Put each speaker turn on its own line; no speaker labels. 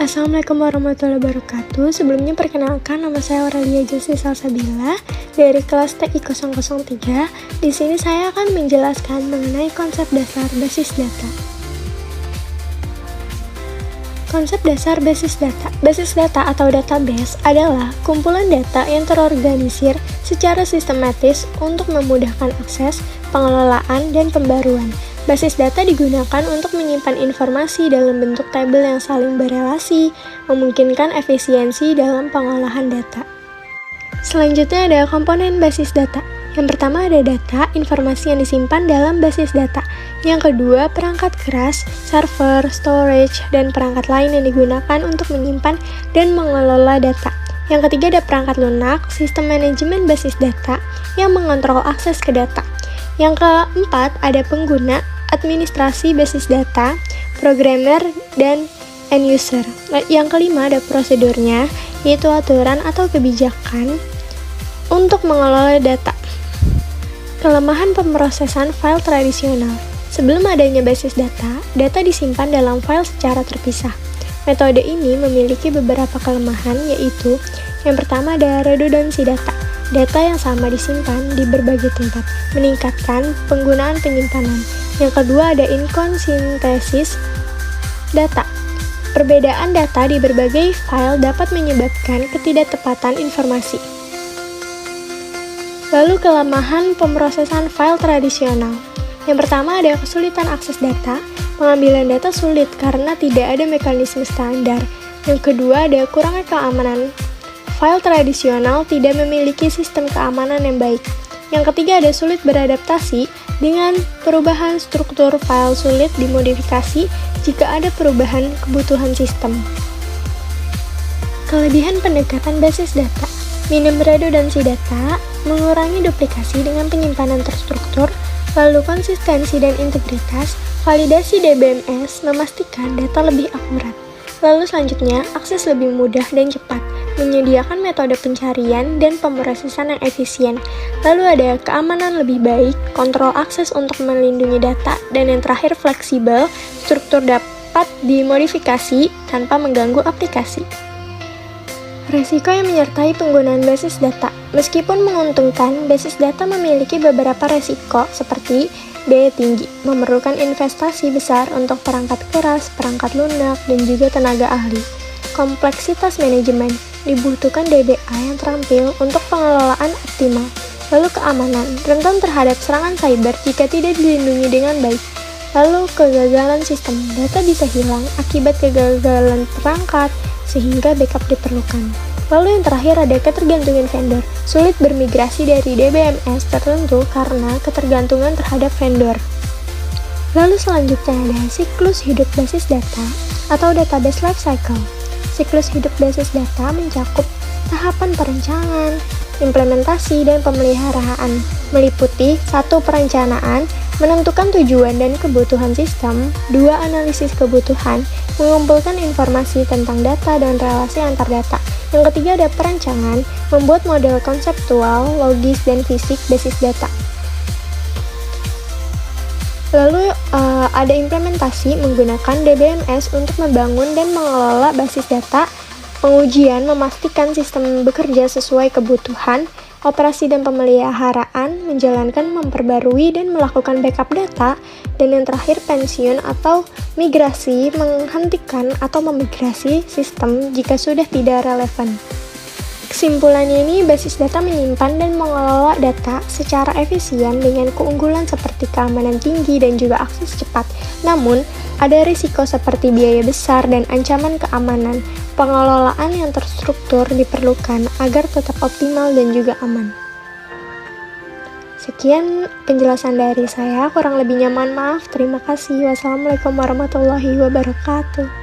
Assalamualaikum warahmatullahi wabarakatuh. Sebelumnya perkenalkan, nama saya Aurelia Jessi Salsabila dari kelas TI 003. Di sini saya akan menjelaskan mengenai konsep dasar basis data. Konsep dasar basis data. Basis data atau database adalah kumpulan data yang terorganisir secara sistematis untuk memudahkan akses, pengelolaan, dan pembaruan. Basis data digunakan untuk menyimpan informasi dalam bentuk tabel yang saling berelasi, memungkinkan efisiensi dalam pengolahan data. Selanjutnya ada komponen basis data. Yang pertama ada data, informasi yang disimpan dalam basis data. Yang kedua, perangkat keras, server, storage, dan perangkat lain yang digunakan untuk menyimpan dan mengelola data. Yang ketiga ada perangkat lunak, sistem manajemen basis data yang mengontrol akses ke data. Yang keempat ada pengguna, administrasi basis data, programmer, dan end user. Yang kelima ada prosedurnya, yaitu aturan atau kebijakan untuk mengelola data. Kelemahan pemrosesan file tradisional. Sebelum adanya basis data, data disimpan dalam file secara terpisah. Metode ini memiliki beberapa kelemahan, yaitu yang pertama ada redundansi data. Data yang sama disimpan di berbagai tempat, meningkatkan penggunaan penyimpanan. Yang kedua ada inkonsistensi data. Perbedaan data di berbagai file dapat menyebabkan ketidaktepatan informasi. Lalu kelemahan pemrosesan file tradisional. Yang pertama ada kesulitan akses data. Pengambilan data sulit karena tidak ada mekanisme standar. Yang kedua ada kurangnya keamanan. File tradisional tidak memiliki sistem keamanan yang baik. Yang ketiga ada sulit beradaptasi dengan perubahan struktur file, sulit dimodifikasi jika ada perubahan kebutuhan sistem. Kelebihan pendekatan basis data. Minim redundansi data, mengurangi duplikasi dengan penyimpanan terstruktur, lalu konsistensi dan integritas, validasi DBMS memastikan data lebih akurat. Lalu selanjutnya, akses lebih mudah dan cepat, menyediakan metode pencarian dan pemrosesan yang efisien. Lalu ada keamanan lebih baik, kontrol akses untuk melindungi data, dan yang terakhir fleksibel, struktur dapat dimodifikasi tanpa mengganggu aplikasi. Resiko yang menyertai penggunaan basis data. Meskipun menguntungkan, basis data memiliki beberapa resiko seperti biaya tinggi, memerlukan investasi besar untuk perangkat keras, perangkat lunak, dan juga tenaga ahli. Kompleksitas manajemen, dibutuhkan DBA yang terampil untuk pengelolaan optimal. Lalu keamanan, rentan terhadap serangan cyber jika tidak dilindungi dengan baik. Lalu kegagalan sistem, data bisa hilang akibat kegagalan perangkat, sehingga backup diperlukan. Lalu yang terakhir ada ketergantungan vendor. Sulit bermigrasi dari DBMS tertentu karena ketergantungan terhadap vendor. Lalu selanjutnya ada siklus hidup basis data atau database lifecycle. Siklus hidup basis data mencakup tahapan perencanaan, implementasi, dan pemeliharaan, meliputi 1. Perencanaan, menentukan tujuan dan kebutuhan sistem, 2. Analisis kebutuhan, mengumpulkan informasi tentang data dan relasi antar data. Yang ketiga ada perancangan, membuat model konseptual, logis, dan fisik basis data. Lalu ada implementasi menggunakan DBMS untuk membangun dan mengelola basis data, pengujian memastikan sistem bekerja sesuai kebutuhan, operasi dan pemeliharaan, menjalankan, memperbarui, dan melakukan backup data, dan yang terakhir pensiun atau migrasi, menghentikan atau memigrasi sistem jika sudah tidak relevan. Kesimpulannya ini, basis data menyimpan dan mengelola data secara efisien dengan keunggulan seperti keamanan tinggi dan juga akses cepat. Namun, ada risiko seperti biaya besar dan ancaman keamanan. Pengelolaan yang terstruktur diperlukan agar tetap optimal dan juga aman. Sekian penjelasan dari saya, kurang lebihnya mohon maaf. Terima kasih. Wassalamualaikum warahmatullahi wabarakatuh.